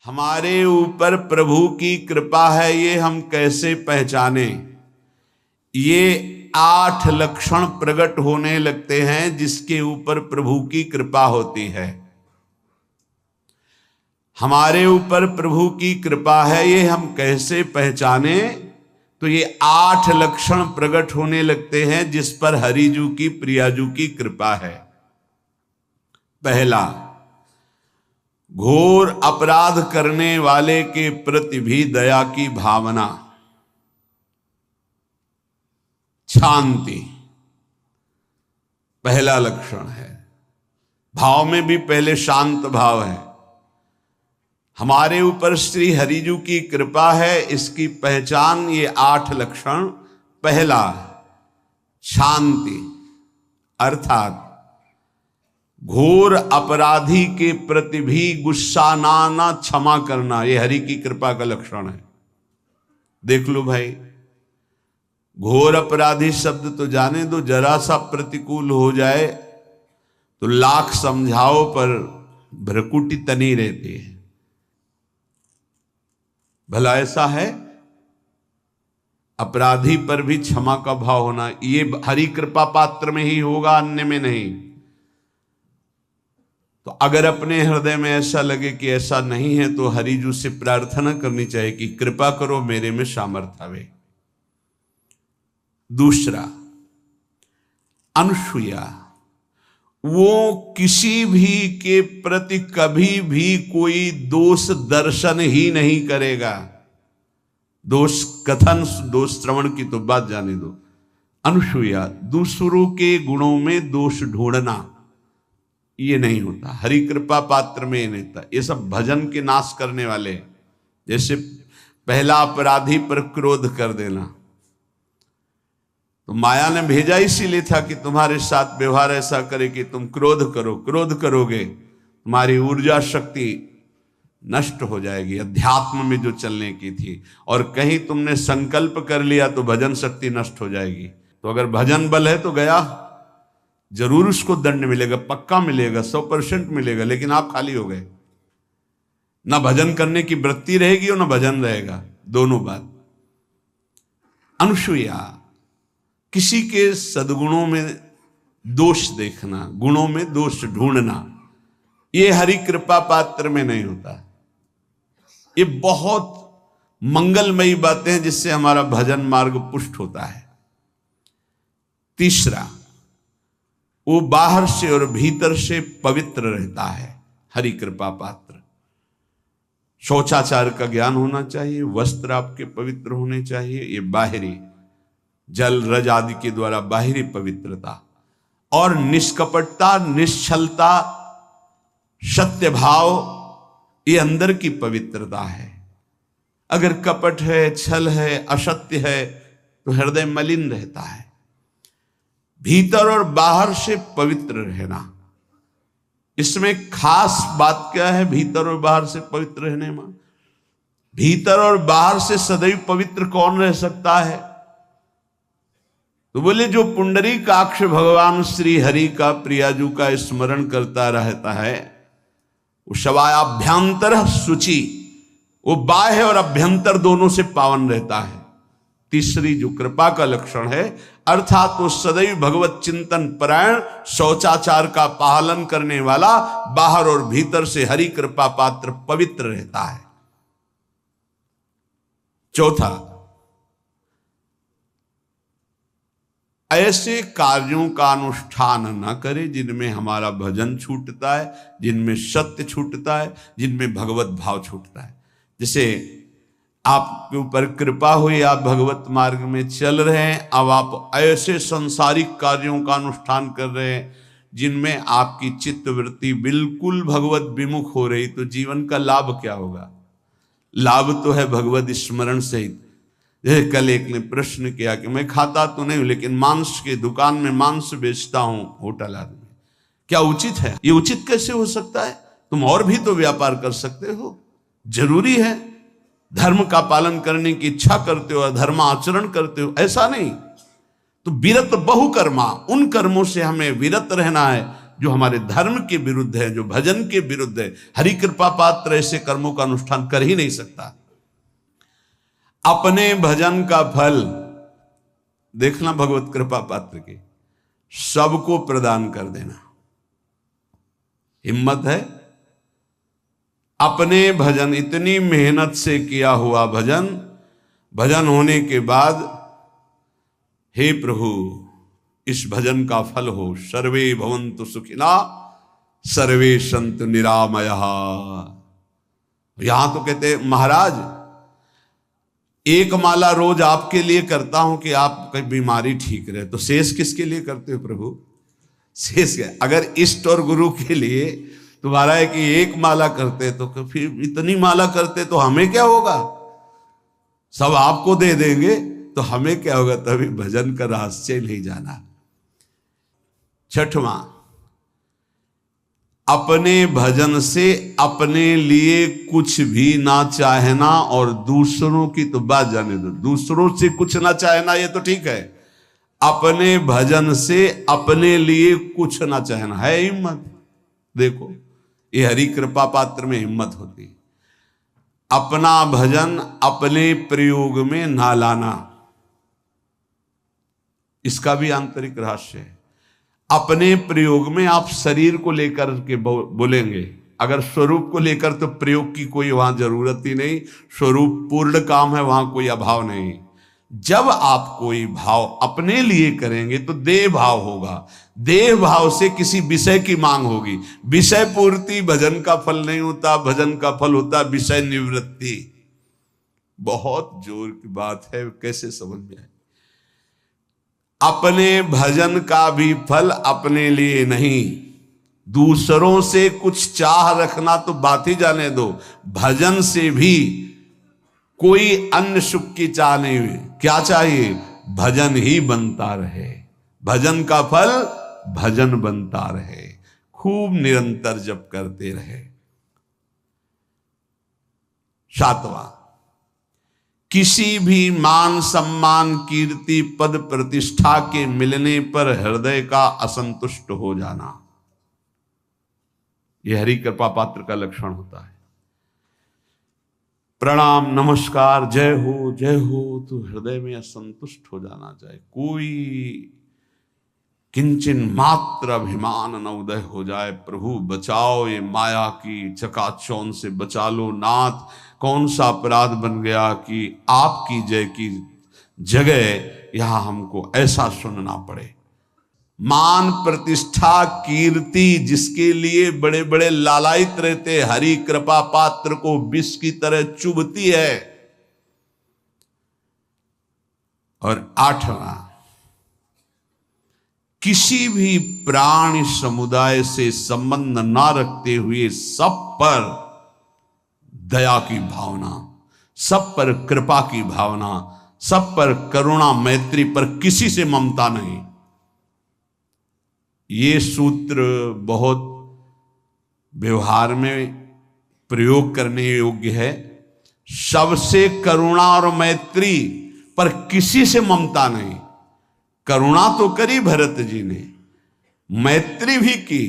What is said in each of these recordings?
हमारे ऊपर प्रभु की कृपा है ये हम कैसे पहचाने। ये 8 लक्षण प्रकट होने लगते हैं जिसके ऊपर प्रभु की कृपा होती है। हमारे ऊपर प्रभु की कृपा है ये हम कैसे पहचाने, तो ये 8 लक्षण प्रकट होने लगते हैं जिस पर हरिजू की प्रियाजू की कृपा है। पहला, घोर अपराध करने वाले के प्रति भी दया की भावना, शांति पहला लक्षण है। भाव में भी पहले शांत भाव है। हमारे ऊपर श्री हरिजू की कृपा है, इसकी पहचान ये 8 लक्षण। पहला, शांति, अर्थात घोर अपराधी के प्रति भी गुस्सा ना क्षमा करना, ये हरि की कृपा का लक्षण है। देख लो भाई, घोर अपराधी शब्द तो जाने दो, जरा सा प्रतिकूल हो जाए तो लाख समझाओ पर भ्रकुटी तनी रहती है। भला ऐसा है? अपराधी पर भी क्षमा का भाव होना, ये हरि कृपा पात्र में ही होगा, अन्य में नहीं। तो अगर अपने हृदय में ऐसा लगे कि ऐसा नहीं है तो हरिजू से प्रार्थना करनी चाहिए कि कृपा करो, मेरे में सामर्थ्य आवे। दूसरा, अनुसूया, वो किसी भी के प्रति कभी भी कोई दोष दर्शन ही नहीं करेगा। दोष कथन, दोष श्रवण की तो बात जाने दो। अनुसूया, दूसरों के गुणों में दोष ढूंढना ये नहीं होता। हरि कृपा पात्र में ये नहीं होता। ये सब भजन के नाश करने वाले। जैसे पहला अपराधी पर क्रोध कर देना, तो माया ने भेजा इसीलिए था कि तुम्हारे साथ व्यवहार ऐसा करे कि तुम क्रोध करो। क्रोध करोगे तुम्हारी ऊर्जा शक्ति नष्ट हो जाएगी, अध्यात्म में जो चलने की थी। और कहीं तुमने संकल्प कर लिया तो भजन शक्ति नष्ट हो जाएगी। तो अगर भजन बल है तो गया, जरूर उसको दंड मिलेगा, पक्का मिलेगा, 100% मिलेगा, लेकिन आप खाली हो गए। ना भजन करने की वृत्ति रहेगी और ना भजन रहेगा, दोनों बात। अनुसूया, किसी के सद्गुणों में दोष देखना, गुणों में दोष ढूंढना, ये हरि कृपा पात्र में नहीं होता। ये बहुत मंगलमयी बातें हैं जिससे हमारा भजन मार्ग पुष्ट होता है। तीसरा, वो बाहर से और भीतर से पवित्र रहता है, हरि कृपा पात्र। शौचाचार का ज्ञान होना चाहिए, वस्त्र आपके पवित्र होने चाहिए, ये बाहरी जल रज आदि के द्वारा बाहरी पवित्रता। और निष्कपटता, निश्चलता, सत्य भाव, ये अंदर की पवित्रता है। अगर कपट है, छल है, असत्य है तो हृदय मलिन रहता है। भीतर और बाहर से पवित्र रहना, इसमें खास बात क्या है? भीतर और बाहर से पवित्र रहने में, भीतर और बाहर से सदैव पवित्र कौन रह सकता है? तो बोले जो पुंडरीकाक्ष भगवान श्री हरि का प्रियाजू का स्मरण करता रहता है, वो शवायाभ्यंतर शुचि, वो बाह्य और अभ्यंतर दोनों से पावन रहता है। तीसरी जो कृपा का लक्षण है, अर्थात वो सदैव भगवत चिंतन परायण, शौचाचार का पालन करने वाला, बाहर और भीतर से हरि कृपा पात्र पवित्र रहता है। चौथा, ऐसे कार्यों का अनुष्ठान न करे जिनमें हमारा भजन छूटता है, जिनमें सत्य छूटता है, जिनमें भगवत भाव छूटता है। जैसे आपके ऊपर कृपा हुई, आप भगवत मार्ग में चल रहे हैं, अब आप ऐसे संसारिक कार्यों का अनुष्ठान कर रहे हैं जिनमें आपकी चित्तवृत्ति बिल्कुल भगवत विमुख हो रही, तो जीवन का लाभ क्या होगा? लाभ तो है भगवत स्मरण सहित। जैसे कल एक ने प्रश्न किया कि मैं खाता तो नहीं हूं लेकिन मांस की दुकान में मांस बेचता हूं, होटल आदमी, क्या उचित है? ये उचित कैसे हो सकता है? तुम और भी तो व्यापार कर सकते हो। जरूरी है धर्म का पालन करने की इच्छा करते हो, धर्म आचरण करते हो, ऐसा नहीं। तो विरत बहुकर्मा, उन कर्मों से हमें विरत रहना है जो हमारे धर्म के विरुद्ध है, जो भजन के विरुद्ध है। हरि कृपा पात्र ऐसे कर्मों का अनुष्ठान कर ही नहीं सकता। अपने भजन का फल देखना भगवत कृपा पात्र के, सबको प्रदान कर देना। हिम्मत है? अपने भजन, इतनी मेहनत से किया हुआ भजन, भजन होने के बाद हे प्रभु इस भजन का फल हो, सर्वे भवन्तु सुखिना सर्वे सन्तु निरामयः। यहां तो कहते महाराज एक माला रोज आपके लिए करता हूं कि आपकी बीमारी ठीक रहे, तो शेष किसके लिए करते हो प्रभु? शेष क्या? अगर इष्ट और गुरु के लिए तुम्हारा है कि एक माला करते तो फिर इतनी माला करते तो हमें क्या होगा? सब आपको दे देंगे तो हमें क्या होगा? तभी भजन का रहस्य नहीं जाना। छठवां, अपने भजन से अपने लिए कुछ भी ना चाहना, और दूसरों की तो बात जाने दो, दूसरों से कुछ ना चाहना ये तो ठीक है, अपने भजन से अपने लिए कुछ ना चाहना है हिम्मत। देखो ये हरि कृपा पात्र में हिम्मत होती है। अपना भजन अपने प्रयोग में ना लाना, इसका भी आंतरिक रहस्य है। अपने प्रयोग में आप शरीर को लेकर के बोलेंगे, अगर स्वरूप को लेकर तो प्रयोग की कोई वहां जरूरत ही नहीं, स्वरूप पूर्ण काम है, वहां कोई अभाव नहीं। जब आप कोई भाव अपने लिए करेंगे तो देह भाव होगा, देह भाव से किसी विषय की मांग होगी। विषय पूर्ति भजन का फल नहीं होता, भजन का फल होता विषय निवृत्ति। बहुत जोर की बात है, कैसे समझ में आए? अपने भजन का भी फल अपने लिए नहीं, दूसरों से कुछ चाह रखना तो बात ही जाने दो, भजन से भी कोई अन्य सुख की चाह नहीं हुई। क्या चाहिए? भजन ही बनता रहे, भजन का फल भजन बनता रहे, खूब निरंतर जप करते रहे। सातवां, किसी भी मान सम्मान कीर्ति पद प्रतिष्ठा के मिलने पर हृदय का असंतुष्ट हो जाना, यह हरि कृपा पात्र का लक्षण होता है। प्रणाम नमस्कार जय हो तो हृदय में असंतुष्ट हो जाना चाहिए। कोई किंचन मात्र अभिमान न उदय हो जाए। प्रभु बचाओ, ये माया की चकाचौंध से बचा लो नाथ। कौन सा अपराध बन गया कि आपकी जय की जगह यहां हमको ऐसा सुनना पड़े। मान प्रतिष्ठा कीर्ति जिसके लिए बड़े बड़े लालायित रहते, हरि कृपा पात्र को विष की तरह चुभती है। और आठवां, किसी भी प्राणी समुदाय से संबंध ना रखते हुए सब पर दया की भावना, सब पर कृपा की भावना, सब पर करुणा मैत्री, पर किसी से ममता नहीं। ये सूत्र बहुत व्यवहार में प्रयोग करने योग्य है। सबसे करुणा और मैत्री, पर किसी से ममता नहीं। करुणा तो करी भरत जी ने, मैत्री भी की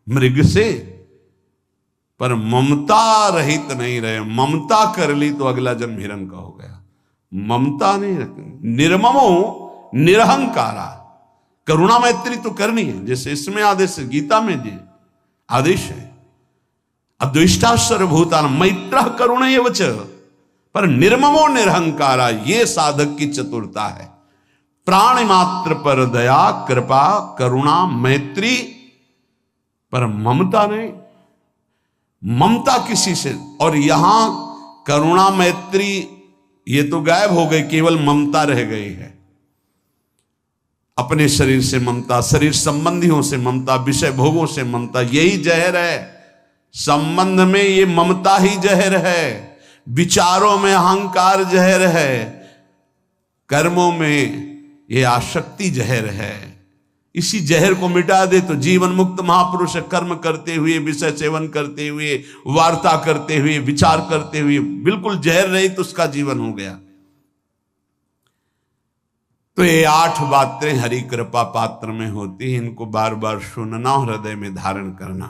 मृग से, पर ममता रहित नहीं रहे। ममता कर ली तो अगला जन्म हिरण का हो गया। ममता नहीं रखनी। निर्ममो निरहंकारा, करुणा मैत्री तो करनी है, जैसे इसमें आदेश है, गीता में जी आदेश है, अद्वेष्टा सर्वभूतान मैत्र करुण एवच, पर निर्ममो निरहंकारा, ये साधक की चतुरता है। प्राण मात्र पर दया कृपा करुणा मैत्री, पर ममता नहीं। ममता किसी से, और यहां करुणा मैत्री ये तो गायब हो गई, केवल ममता रह गई है। अपने शरीर से ममता, शरीर संबंधियों से ममता, विषय भोगों से ममता, यही जहर है। संबंध में ये ममता ही जहर है, विचारों में अहंकार जहर है, कर्मों में ये आसक्ति जहर है। इसी जहर को मिटा दे तो जीवन मुक्त महापुरुष कर्म करते हुए, विषय सेवन करते हुए, वार्ता करते हुए, विचार करते हुए, बिल्कुल जहर रहित उसका जीवन हो गया। तो ये 8 बातें हरि कृपा पात्र में होती हैं, इनको बार बार सुनना और हृदय में धारण करना।